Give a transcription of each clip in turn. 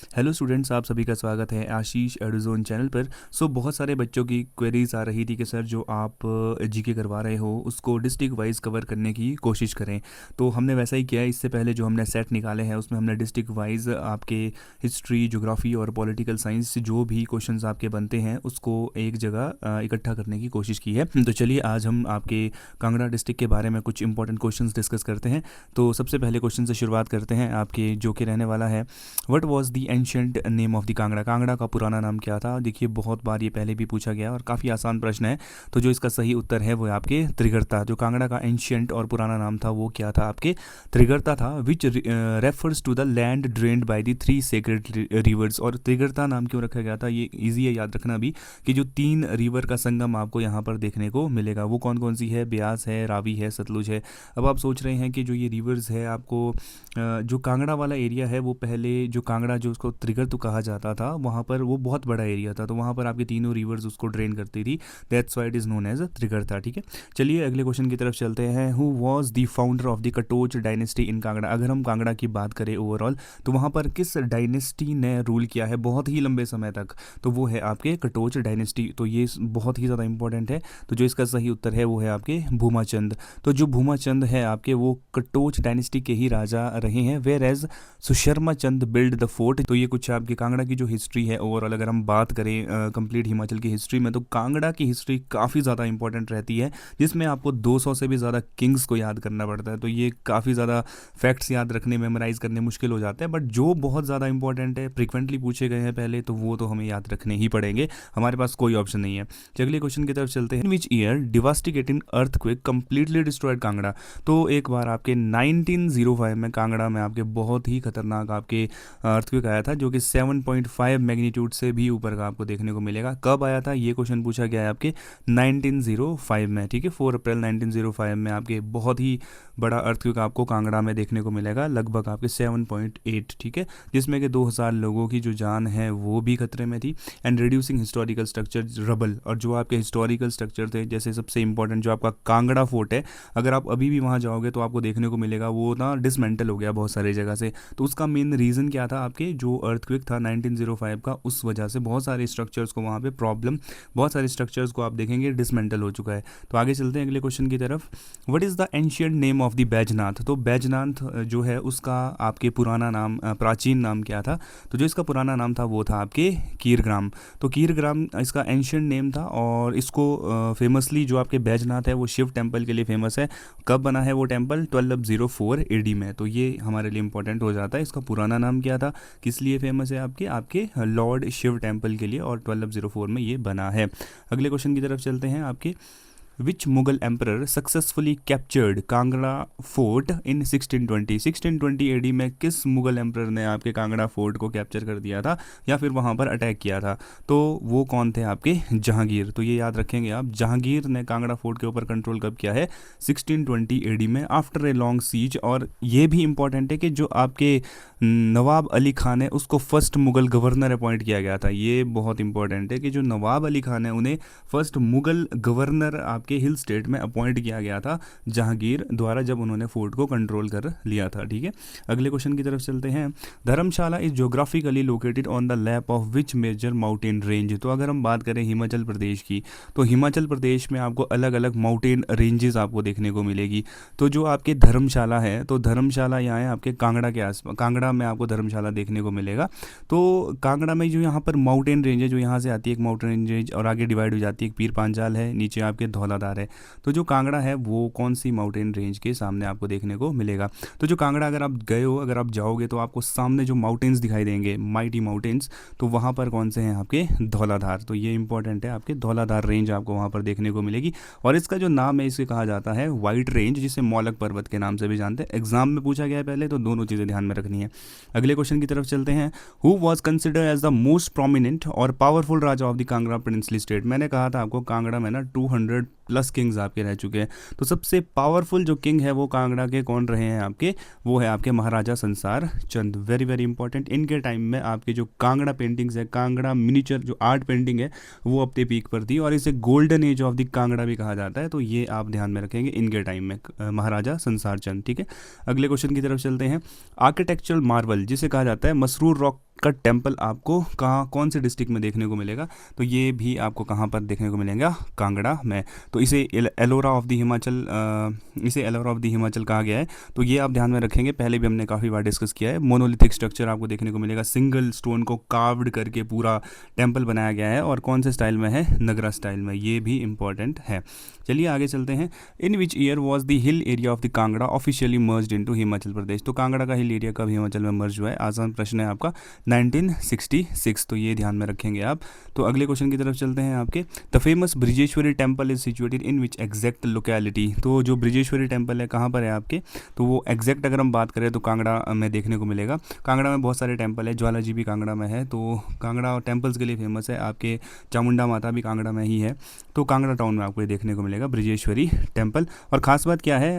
Hello students, आप सभी का स्वागत है आशीष एडुजोन चैनल पर। बहुत सारे बच्चों की क्वेरीज आ रही थी कि सर जो आप जीके करवा रहे हो उसको डिस्ट्रिक्ट वाइज कवर करने की कोशिश करें। तो हमने वैसा ही किया। इससे पहले जो हमने सेट निकाले हैं उसमें हमने डिस्ट्रिक्ट वाइज आपके हिस्ट्री, ज्योग्राफी और पॉलिटिकल साइंस से जो भी क्वेश्चंस आपके बनते हैं उसको एक जगह इकट्ठा करने की कोशिश की है। तो चलिए आज हम आपके कांगड़ा डिस्ट्रिक्ट के बारे में कुछ इंपॉर्टेंट क्वेश्चंस डिस्कस करते हैं। तो सबसे पहले क्वेश्चन से शुरुआत करते हैं आपके, जो कि रहने वाला है what was the ancient name of the Kangra. Kangra का पुराना नाम क्या था? देखिए बहुत बार ये पहले भी पूछा गया और काफ़ी आसान प्रश्न है। तो जो इसका सही उत्तर है वो है आपके त्रिगर्ता। जो कांगड़ा का एंशियंट और पुराना नाम था वो क्या था? आपके त्रिगर्ता था, which refers to the land drained by the three sacred rivers. और त्रिगर्ता नाम क्यों रखा गया था ये ईजी है याद रखना भी, कि जो तीन रिवर का संगम आपको यहाँ पर देखने को मिलेगा वो कौन कौन सी है? ब्यास है, रावी है, सतलुज है। अब आप सोच रहे हैं कि जो ये रिवर्स है आपको जो कांगड़ा वाला एरिया है वो पहले जो कांगड़ा जो उसको त्रिगर्त कहा जाता था वहाँ पर वो बहुत बड़ा एरिया था, तो वहाँ पर आपके तीनों रिवर्स उसको ड्रेन करती थी। That's why it is known as Trigarta. ठीक है, चलिए अगले क्वेश्चन की तरफ चलते हैं। Who was the founder of the Katoch dynasty in Kangra. अगर हम कांगड़ा की बात करें ओवरऑल तो वहाँ पर किस डायनेस्टी ने रूल किया है बहुत ही लंबे समय तक? तो वो है आपके कटोच डायनेस्टी। तो ये बहुत ही ज़्यादा इंपॉर्टेंट है। तो जो इसका सही उत्तर है वो है आपके भूमाचंद। तो जो भूमाचंद है आपके वो कटोच डायनेस्टी के ही राजा रहे हैं, whereas Susharma Chand build the fort. तो ये कुछ आपके कांगड़ा की जो हिस्ट्री है ओवरऑल अगर हम बात करें कंप्लीट हिमाचल की हिस्ट्री में, तो कांगड़ा की हिस्ट्री काफ़ी ज़्यादा इंपॉर्टेंट रहती है, जिसमें आपको 200 से भी ज़्यादा किंग्स को याद करना पड़ता है। तो ये काफ़ी ज़्यादा फैक्ट्स याद रखने, मेमोराइज करने मुश्किल हो जाते हैं, बट जो बहुत ज़्यादा इंपॉर्टेंट है, फ्रिक्वेंटली पूछे गए हैं पहले, तो वो तो हमें याद रखने ही पड़ेंगे, हमारे पास कोई ऑप्शन नहीं है। अगले क्वेश्चन की तरफ चलते हैं। Which year devastating earthquake completely destroyed Kangra. तो एक बार आपके 1905 में कांगड़ा में आपके बहुत ही खतरनाक आपके अर्थक्वेक आया था, जो कि 7.5 मैग्नीट्यूड से भी ऊपर का आपको देखने को मिलेगा। कब आया था ये क्वेश्चन पूछा गया है आपके 1905 में। ठीक है, 4 अप्रैल 1905 में आपके बहुत ही बड़ा अर्थक्वेक आपको कांगड़ा में देखने को मिलेगा, लगभग आपके 7.8। ठीक है, जिसमें कि 2000 लोगों की जो जान है वो भी खतरे में थी। And reducing historical structure rubble. और जो आपके हिस्टोरिकल स्ट्रक्चर थे, जैसे सबसे इंपॉर्टेंट जो आपका कांगड़ा फोर्ट है, अगर आप अभी भी वहाँ जाओगे तो आपको देखने को मिलेगा वो ना डिसमेंटल हो गया बहुत सारी जगह से। तो उसका मेन रीज़न क्या था? आपके जो अर्थक्वेक था 1905 का, उस वजह से बहुत सारे स्ट्रक्चर्स को वहाँ पे प्रॉब्लम, बहुत सारे स्ट्रक्चर्स को आप देखेंगे डिसमेंटल हो चुका है। तो आगे चलते हैं अगले क्वेश्चन की तरफ। What is the ancient name of the Baijnath. तो बैजनाथ जो है उसका आपके पुराना नाम, प्राचीन नाम क्या था? तो जो इसका पुराना नाम था वो था आपके कीरग्राम। तो कीरग्राम इसका एंशियंट नेम था, और इसको फेमसली जो आपके बैजनाथ है वो शिव टेम्पल के लिए फेमस है। कब बना है वो टेम्पल? 1204 एडी में। तो ये हमारे लिए इंपॉर्टेंट हो जाता है। इसका पुराना नाम क्या था, किस लिए फेमस है? आपके आपके लॉर्ड शिव टेम्पल के लिए, और 1204 में ये बना है। अगले क्वेश्चन की तरफ चलते हैं आपके। Which Mughal emperor successfully captured Kangra fort in 1620। 1620 AD में किस मुगल एम्परर ने आपके कांगड़ा फोर्ट को कैप्चर कर दिया था या फिर वहाँ पर अटैक किया था? तो वो कौन थे? आपके जहांगीर। तो ये याद रखेंगे आप, जहांगीर ने कांगड़ा फोर्ट के ऊपर कंट्रोल कब किया है? 1620 एडी में, आफ्टर ए लॉन्ग सीज। और ये भी इंपॉर्टेंट है कि जो आपके नवाब अली खान है उसको फर्स्ट मुगल गवर्नर अपॉइंट किया गया था। ये बहुत इंपॉर्टेंट है कि जो नवाब अली खान है उन्हें फर्स्ट मुगल गवर्नर आपके हिल स्टेट में अपॉइंट किया गया था जहांगीर द्वारा, जब उन्होंने फोर्ट को कंट्रोल कर लिया था। ठीक है, अगले क्वेश्चन की तरफ चलते हैं। Dharamshala is geographically located on the lap of which major mountain range. तो अगर हम बात करें हिमाचल प्रदेश की, तो हिमाचल प्रदेश में आपको अलग अलग माउंटेन रेंजेस आपको देखने को मिलेगी। तो जो आपके धर्मशाला है, तो धर्मशाला यहाँ है आपके कांगड़ा के आसपास, कांगड़ा में आपको धर्मशाला देखने को मिलेगा। तो कांगड़ा में जो यहाँ पर माउंटेन रेंज है, जो यहाँ से आती है एक माउंटेन रेंज और आगे डिवाइड हो जाती है, एक पीर पांचाल है, नीचे आपके धौलाधार है। तो जो कांगड़ा है वो कौन सी माउंटेन रेंज के सामने आपको देखने को मिलेगा? तो जो कांगड़ा अगर आप गए हो, अगर आप जाओगे तो आपको सामने जो माउंटेन्स दिखाई देंगे, माइटी माउंटेन्स, तो वहाँ पर कौन से हैं? आपके धौलाधार। तो ये इंपॉर्टेंट है, आपके धौलाधार रेंज आपको वहाँ पर देखने को मिलेगी। और इसका जो नाम है इसे कहा जाता है वाइट रेंज, जिसे मौलक पर्वत के नाम से भी जानते हैं। एग्जाम में पूछा गया है पहले, तो दोनों चीज़ें ध्यान में रखनी है। अगले क्वेश्चन की तरफ चलते हैं। Who was consider as the most prominent और powerful raja of the Kangra princely state. मैंने कहा था आपको कांगड़ा में ना 200 प्लस किंग्स आपके रह चुके हैं। तो सबसे पावरफुल जो किंग है वो कांगड़ा के कौन रहे हैं आपके, वो है आपके Maharaja Sansar Chand. Very very important. इनके टाइम में आपके जो कांगड़ा पेंटिंग्स है, कांगड़ा मिनीचर जो आर्ट पेंटिंग है वो अपने पीक पर थी, और इसे golden age of the Kangra भी कहा जाता है। तो ये आप ध्यान में रखेंगे इनके टाइम में, महाराजा संसार चंद। ठीक है, अगले क्वेश्चन की तरफ चलते हैं। आर्किटेक्चरल मार्वल जिसे कहा जाता है मसरूर रॉक का टेम्पल आपको कहाँ, कौन से डिस्ट्रिक्ट में देखने को मिलेगा, तो ये भी आपको कहाँ पर देखने को मिलेगा, कांगड़ा में। तो इसे एलोरा ऑफ द हिमाचल, इसे एलोरा ऑफ द हिमाचल कहा गया है। तो ये आप ध्यान में रखेंगे, पहले भी हमने काफ़ी बार डिस्कस किया है। मोनोलिथिक स्ट्रक्चर आपको देखने को मिलेगा, सिंगल स्टोन को कार्व्ड करके पूरा टेम्पल बनाया गया है, और कौन से स्टाइल में है, नगरा स्टाइल में। ये भी इंपॉर्टेंट है। चलिए आगे चलते हैं। In which year was the hill area of the Kangra officially merged into Himachal Pradesh. तो कांगड़ा का हिल एरिया कब हिमाचल में मर्ज हुआ है, आसान प्रश्न है आपका, 1966। तो ये ध्यान में रखेंगे आप। तो अगले क्वेश्चन की तरफ चलते हैं आपके। The famous Brijeshwari temple is situated in which exact locality. तो जो ब्रिजेश्वरी टेम्पल है कहाँ पर है आपके, तो वो एग्जैक्ट अगर हम बात करें तो कांगड़ा में देखने को मिलेगा। कांगड़ा में बहुत सारे टेम्पल है, ज्वाला जी भी कांगड़ा में है, तो कांगड़ा टेम्पल्स के लिए फेमस है। आपके चामुंडा माता भी कांगड़ा में ही है, तो कांगड़ा टाउन में आपको ये देखने को मिलेगा ब्रिजेश्वरी टेम्पल। और ख़ास बात क्या है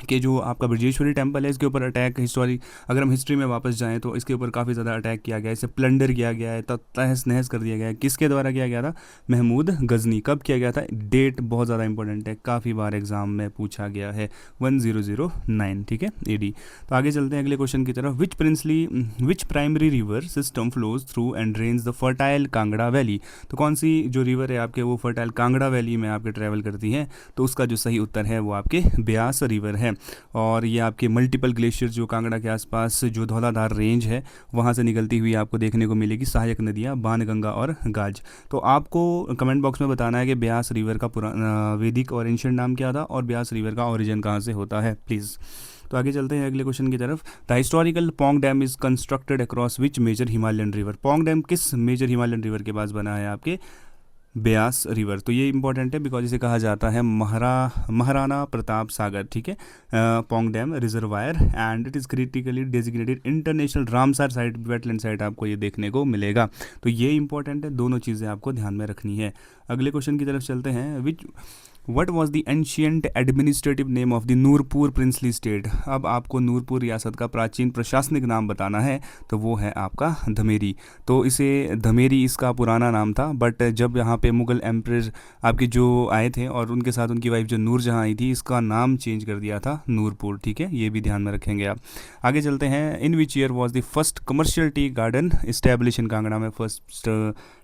कि जो आपका ब्रजेश्वरी टेम्पल है इसके ऊपर अटैक, हिस्टोरी अगर हम हिस्ट्री में वापस जाएं तो इसके ऊपर काफ़ी ज़्यादा अटैक किया गया है, इसे प्लंडर किया गया है, तहस नहस कर दिया गया है। किसके द्वारा किया गया था, महमूद गजनी। कब किया गया था, डेट बहुत ज़्यादा इंपॉर्टेंट है, काफ़ी बार एग्जाम में पूछा गया है, 1009। ठीक है, AD। तो आगे चलते हैं अगले क्वेश्चन की तरफ। Which primary river system flows through and drains the fertile Kangra valley. तो कौन सी जो रिवर है आपके वो फर्टाइल कांगड़ा वैली में आपके ट्रैवल करती है, तो उसका जो सही उत्तर है वो आपके ब्यास रिवर है। और ये आपके मल्टीपल ग्लेशियर जो कांगड़ा के आसपास जो धौलाधार रेंज है वहाँ से निकलती हुई आपको देखने को मिलेगी, सहायक नदियाँ बाणगंगा और गाज। तो आपको कमेंट बॉक्स में बताना है कि ब्यास रिवर का पुराना वैदिक और एंशिएंट नाम क्या था, और ब्यास रिवर का ओरिजिन कहाँ से होता है प्लीज़। तो आगे चलते हैं अगले क्वेश्चन की तरफ। The historical Pong dam is constructed across which major Himalayan river. Pong dam किस मेजर हिमालयन रिवर के पास बना है आपके, ब्यास रिवर। तो ये इंपॉर्टेंट है बिकॉज इसे कहा जाता है महाराणा प्रताप सागर। ठीक है, Pong dam reservoir, and it is critically designated international Ramsar site, wetland site आपको ये देखने को मिलेगा। तो ये इंपॉर्टेंट है, दोनों चीज़ें आपको ध्यान में रखनी है। अगले क्वेश्चन की तरफ चलते हैं। What was the ancient administrative name of the Nurpur princely state. अब आपको नूरपुर रियासत का प्राचीन प्रशासनिक नाम बताना है, तो वो है आपका धमेरी। तो इसे धमेरी इसका पुराना नाम था, बट जब यहाँ पे मुगल एम्परर आपके जो आए थे और उनके साथ उनकी वाइफ जो नूरजहाँ आई थी, इसका नाम चेंज कर दिया था नूरपुर। ठीक है, ये भी ध्यान में रखेंगे आप। आगे चलते हैं। In which year was the first commercial tea garden establish in Kangra में। फर्स्ट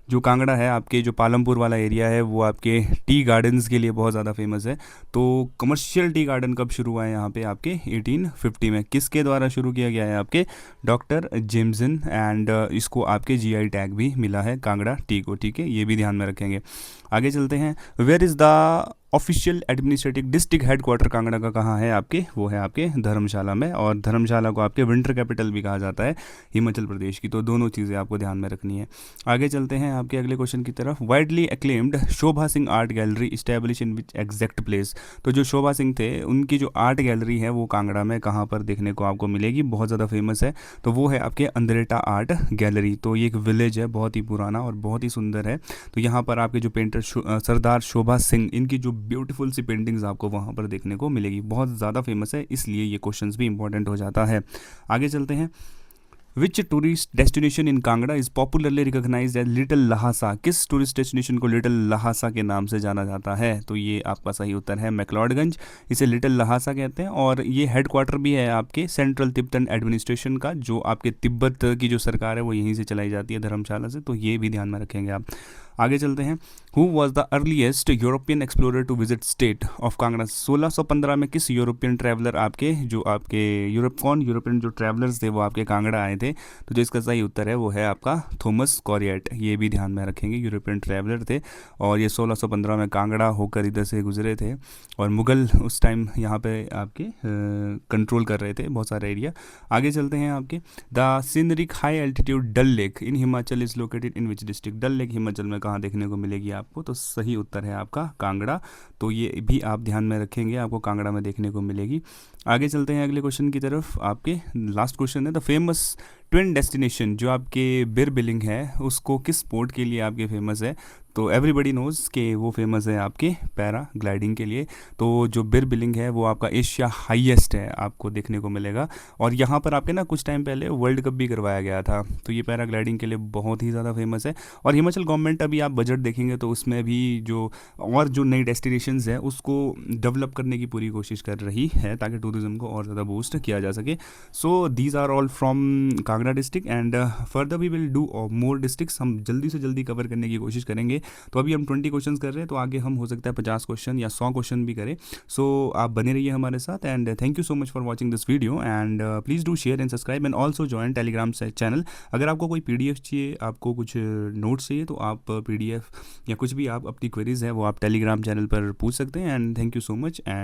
जो कांगड़ा है आपके जो पालमपुर वाला एरिया है वो आपके टी गार्डन्स के लिए बहुत ज़्यादा फेमस है। तो कमर्शियल टी गार्डन कब शुरू हुआ है यहाँ पे आपके 1850 में। किसके द्वारा शुरू किया गया है आपके, डॉक्टर जेम्सन, एंड इसको आपके GI टैग भी मिला है कांगड़ा टी को। ठीक है, ये भी ध्यान में रखेंगे। आगे चलते हैं। Where is the official administrative district headquarter Kangra का कहाँ है आपके, वो है आपके धर्मशाला में, और धर्मशाला को आपके विंटर कैपिटल भी कहा जाता है हिमाचल प्रदेश की। तो दोनों चीज़ें आपको ध्यान में रखनी है। आगे चलते हैं आपके अगले क्वेश्चन की तरफ। Widely acclaimed Shobha Singh art gallery establish in which exact place. तो जो शोभा सिंह थे उनकी जो आर्ट गैलरी है वो कांगड़ा में कहाँ पर देखने को आपको मिलेगी, बहुत ज़्यादा फेमस है, तो वो है आपके अंदरेटा आर्ट गैलरी। तो ये एक विलेज है, बहुत ही पुराना और बहुत ही सुंदर है। तो यहाँ पर आपके जो पेंटर सरदार शोभा सिंह, इनकी जो ब्यूटीफुल सी पेंटिंग्स आपको वहाँ पर देखने को मिलेगी, बहुत ज़्यादा फेमस है, इसलिए ये क्वेश्चंस भी इंपॉर्टेंट हो जाता है। आगे चलते हैं। Which tourist destination in Kangra is popularly recognized as little Lhasa. किस टूरिस्ट डेस्टिनेशन को लिटिल लहासा के नाम से जाना जाता है, तो ये आपका सही उत्तर है मैक्लोडगंज। इसे लिटिल लहासा कहते हैं, और ये हेडक्वार्टर भी है आपके सेंट्रल तिब्बतन एडमिनिस्ट्रेशन का, जो आपके तिब्बत की जो सरकार है वो यहीं से चलाई जाती है, धर्मशाला से। तो ये भी ध्यान में रखेंगे आप। आगे चलते हैं। Who was the earliest European explorer to visit state of Kangra. 1615 में किस यूरोपियन ट्रैवलर आपके यूरोपियन जो ट्रैवलर्स थे वो आपके कांगड़ा आए थे, तो जो इसका सही उत्तर है वो है आपका थॉमस कॉरिएट। ये भी ध्यान में रखेंगे, यूरोपियन ट्रैवलर थे, और ये 1615 में कांगड़ा होकर इधर से गुजरे थे, और मुग़ल उस टाइम यहाँ पे आपके कंट्रोल कर रहे थे बहुत सारे एरिया। आगे चलते हैं आपके। The scenic high altitude Dal Lake in Himachal is located in which district. Dal Lake Himachal में कहाँ देखने को मिलेगी आपको, तो सही उत्तर है आपका कांगड़ा। तो ये भी आप ध्यान में रखेंगे, आपको कांगड़ा में देखने को मिलेगी। आगे चलते हैं अगले क्वेश्चन की तरफ। आपके लास्ट क्वेश्चन है, द फेमस ट्विन डेस्टिनेशन जो आपके बिर बिलिंग है उसको किस स्पोर्ट के लिए आपके फेमस है, तो एवरीबडी नोज़ कि वो फेमस है आपके पैरा ग्लाइडिंग के लिए। तो जो बिर बिलिंग है वो आपका एशिया हाईएस्ट है, आपको देखने को मिलेगा। और यहाँ पर आपके ना कुछ टाइम पहले वर्ल्ड कप भी करवाया गया था, तो ये पैरा ग्लाइडिंग के लिए बहुत ही ज़्यादा फेमस है। और हिमाचल गवर्नमेंट अभी आप बजट देखेंगे तो उसमें भी जो और जो नई डेस्टिनेशंस है उसको डेवलप करने की पूरी कोशिश कर रही है ताकि टूरिज़्म को और ज़्यादा बूस्ट किया जा सके। So these are all from Kangra district and further we will do more districts. हम जल्दी से जल्दी कवर करने की कोशिश करेंगे। तो अभी हम 20 क्वेश्चन कर रहे हैं, तो आगे हम हो सकता है 50 क्वेश्चन या 100 क्वेश्चन भी करें। सो आप बने रहिए हमारे साथ and thank you so much for watching this video and please do share and subscribe and also join Telegram channel. अगर आपको कोई PDF चाहिए, आपको कुछ नोट्स चाहिए, तो आप PDF या कुछ भी आप अपनी क्वेरीज है वो आप टेलीग्राम चैनल पर पूछ सकते हैं। And thank you so much. And